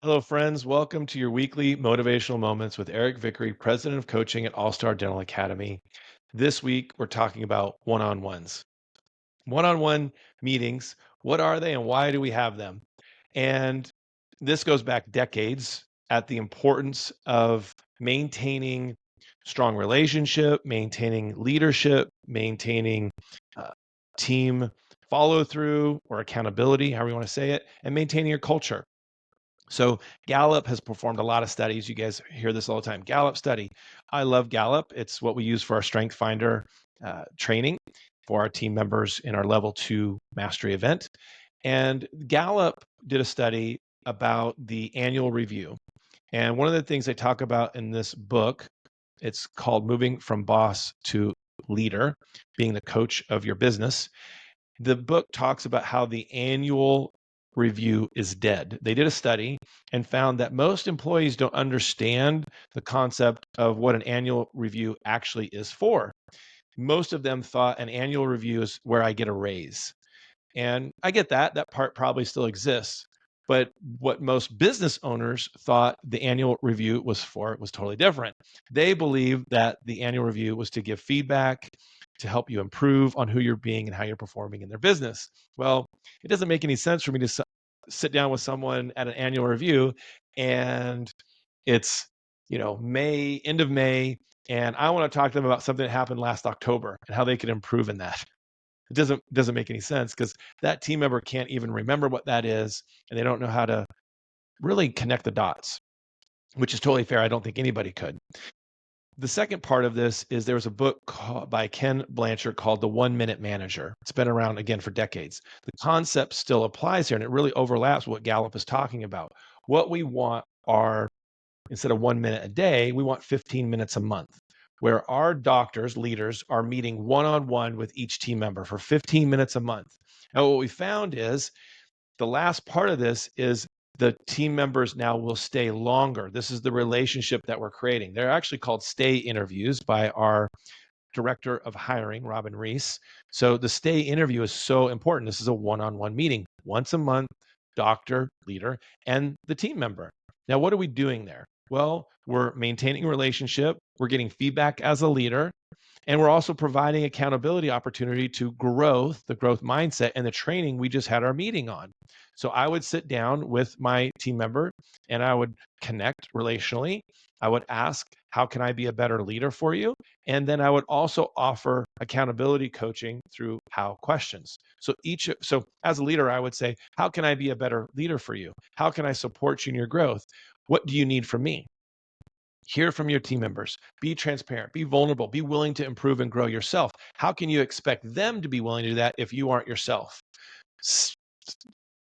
Hello, friends. Welcome to your weekly motivational moments with Eric Vickery, president of coaching at All Star Dental Academy. This week, we're talking about one on ones. One on one meetings. What are they and why do we have them? And this goes back decades at the importance of maintaining strong relationship, maintaining leadership, maintaining uh, team follow through or accountability, however you want to say it, and maintaining your culture. So Gallup has performed a lot of studies. You guys hear this all the time. Gallup study. I love Gallup. It's what we use for our Strength Finder training for our team members in our level 2 mastery event. And Gallup did a study about the annual review. And one of the things they talk about in this book, it's called Moving from Boss to Leader, being the coach of your business. The book talks about how the annual review is dead. They did a study and found that most employees don't understand the concept of what an annual review actually is for. Most of them thought an annual review is where I get a raise. And I get that. That part probably still exists. But what most business owners thought the annual review was for was totally different. They believed that the annual review was to give feedback, to help you improve on who you're being and how you're performing in their business. Well, it doesn't make any sense for me to sit down with someone at an annual review and it's, May, end of May, and I want to talk to them about something that happened last October and how they can improve in that. It doesn't make any sense because that team member can't even remember what that is, and they don't know how to really connect the dots, which is totally fair. I don't think anybody could. The second part of this is there was a book by Ken Blanchard called The 1 Minute Manager. It's been around again for decades. The concept still applies here, and it really overlaps what Gallup is talking about. What we want are, instead of 1 minute a day, we want 15 minutes a month, where our doctors, leaders, are meeting one-on-one with each team member for 15 minutes a month. And what we found is the last part of this is the team members now will stay longer. This is the relationship that we're creating. They're actually called stay interviews by our director of hiring, Robin Reese. So the stay interview is so important. This is a one-on-one meeting once a month, doctor, leader, and the team member. Now, what are we doing there? Well, we're maintaining a relationship. We're getting feedback as a leader. And we're also providing accountability opportunity to growth, the growth mindset, and the training we just had our meeting on. So I would sit down with my team member and I would connect relationally. I would ask, how can I be a better leader for you? And then I would also offer accountability coaching through how questions. So as a leader, I would say, how can I be a better leader for you? How can I support you in your growth? What do you need from me? Hear from your team members. Be transparent, be vulnerable, be willing to improve and grow yourself. How can you expect them to be willing to do that if you aren't yourself?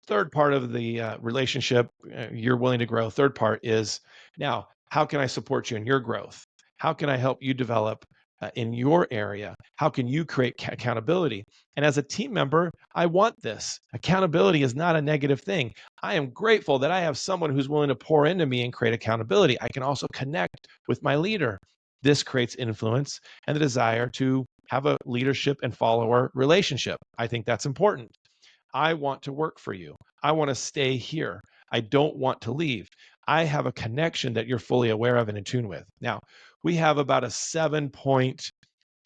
Third part of the relationship, you're willing to grow. Third part is, now, how can I support you in your growth? How can I help you develop in your area? How can you create accountability? And as a team member, I want this. Accountability is not a negative thing. I am grateful that I have someone who's willing to pour into me and create accountability. I can also connect with my leader. This creates influence and the desire to have a leadership and follower relationship. I think that's important. I want to work for you. I want to stay here. I don't want to leave. I have a connection that you're fully aware of and in tune with. Now, we have about a 7 point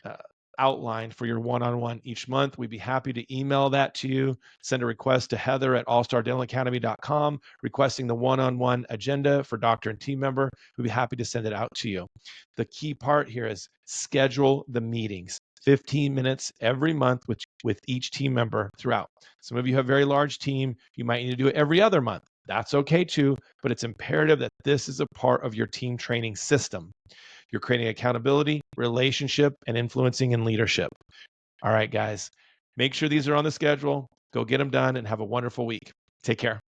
uh, outline for your one-on-one each month. We'd be happy to email that to you. Send a request to Heather at allstardentalacademy.com requesting the one-on-one agenda for doctor and team member. We'd be happy to send it out to you. The key part here is schedule the meetings. 15 minutes every month with each team member throughout. Some of you have a very large team. You might need to do it every other month. That's okay too, but it's imperative that this is a part of your team training system. You're creating accountability, relationship, and influencing in leadership. All right, guys, make sure these are on the schedule. Go get them done and have a wonderful week. Take care.